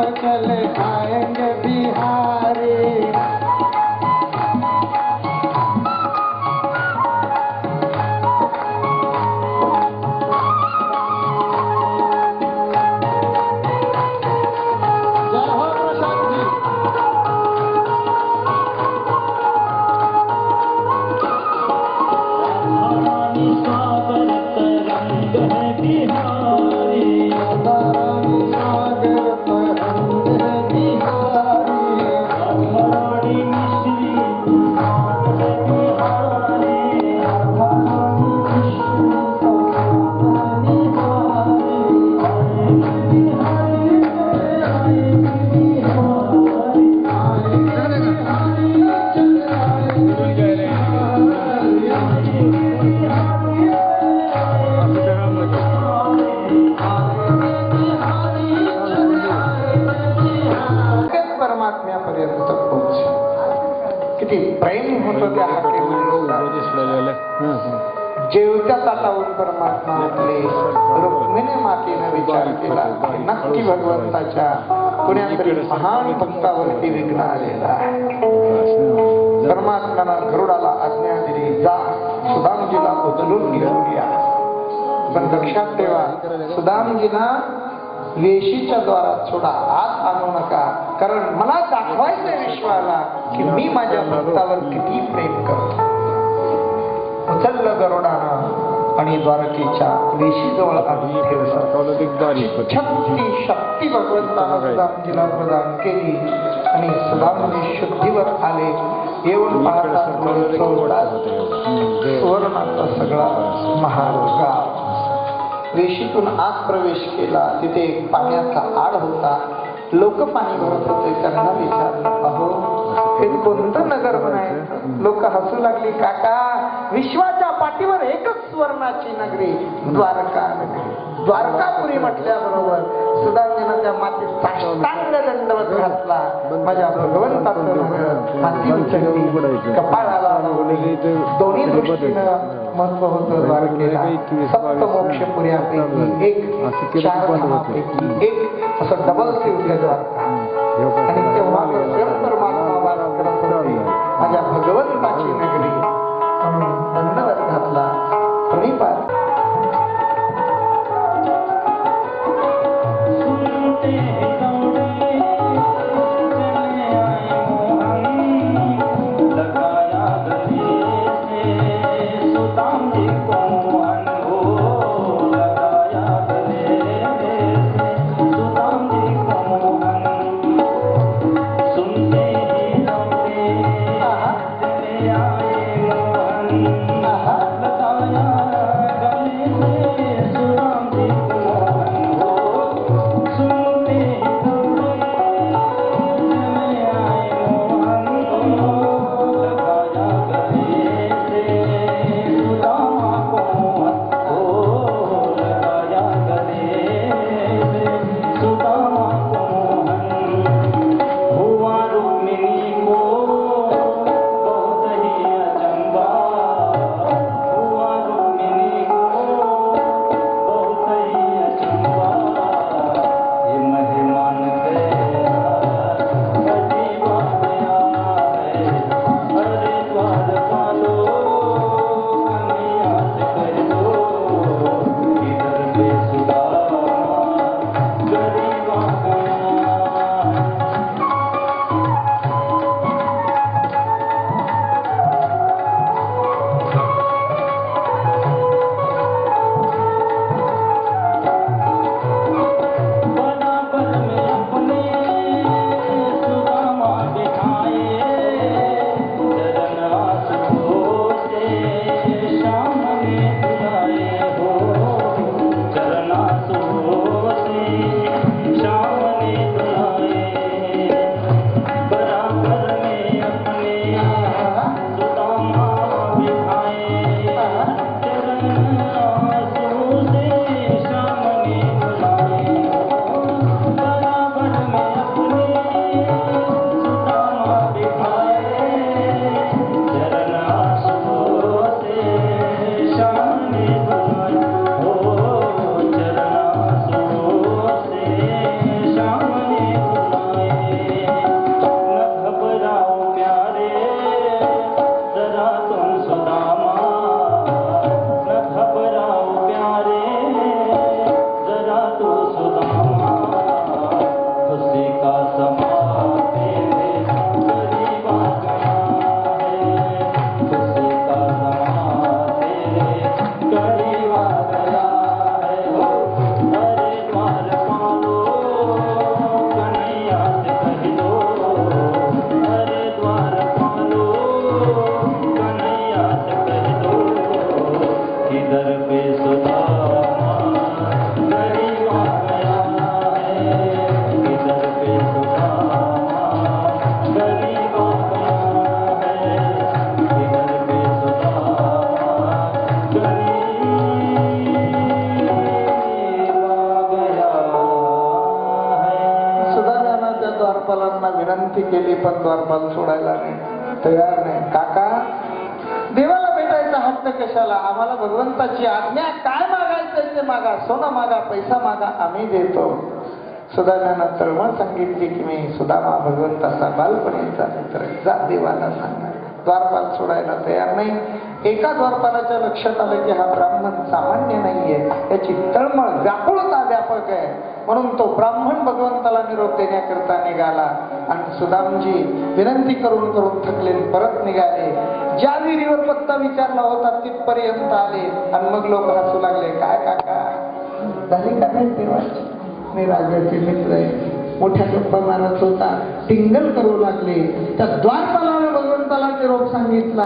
चले आएंगे बिहारी। जेवत्या ताटावरून परमात्मा उठले. रुक्मिणी मातेने विचार केला नक्की भगवंताच्या पुण्यातरी महान भक्तावरती विघ्न आलेला आहे. परमात्म्याला गरुडाला आज्ञा दिली, जा सुदामजीला उचलून घेऊन या. पण लक्षात ठेवा, सुदामजीला वेशीच्या द्वारात सोडा, आत आणू नका, कारण मला दाखवायचंय विश्वाला की मी माझ्या भक्तावर किती प्रेम करतो. उचललं गरुडानं आणि द्वारकेच्या वेशीजवळ आणून ठेवलं. शक्ती भगवंतानं सुदामजीला प्रदान केली आणि सुदामजी शुद्धीवर आले. येऊन पाहतात सुवर्णाचा सगळा महाल गाव. वेशीतून आत प्रवेश केला. तिथे एक पाण्याचा आड होता. लोक पाणी भरत होते. त्यांना विचारलं, अहो हे कोणतं नगर म्हणायचं? लोक हसू लागली. काका, विश्वाच्या पाठीवर एकच सुवर्णाची नगरी द्वारका नगरी. द्वारकापुरी म्हटल्याबरोबर सुदामजीनं त्या मातीत साष्टांग दंडवत घातला. माझ्या भगवंताचं नगर माती उचलली, कपाळाला दोन्ही दृष्टीनं महत्व होतं द्वारकेला. सप्तमोक्षपुऱ्यापैकी एक, चार धामापैकी एक असं डबल सिवलं द्वारका. आणि तेव्हा परमात्मा वास करत होते. माझ्या भगवंताची नगरी म्हणून दंडवत घातला. प्रणिपात द्वारपालांना विनंती केली, पण द्वारपाल सोडायला नाही, तयार नाही. काका, देवाला भेटायचा हट्ट कशाला? आम्हाला भगवंताची आज्ञा, काय मागायचं ते मागा, सोनं मागा, पैसा मागा, आम्ही देतो. सुदाम्यानं तळमळ सांगितली की मी सुदामा भगवंताचा बालपणीचा मित्र, जा देवाला सांगा. द्वारपाल सोडायला तयार नाही. एका द्वारपालाच्या लक्षात आलं की हा ब्राह्मण सामान्य नाहीये, त्याची तळमळ व्याकुळता व्यापक आहे. म्हणून तो ब्राह्मण भगवंताला निरोप देण्याकरता निघाला आणि सुदामजी विनंती करून करून थकले, परत निघाले. ज्या विहिरीवर पत्ता विचारला होता तिथपर्यंत आले आणि मग लोक हसू लागले. काय काका, झाली का नाही देवाची? मी राजाचे मित्र आहे, मोठ्या गप्पा मारत होता, टिंगल करू लागले. त्या द्वारपालाने भगवंताला निरोप सांगितला.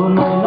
म्हणून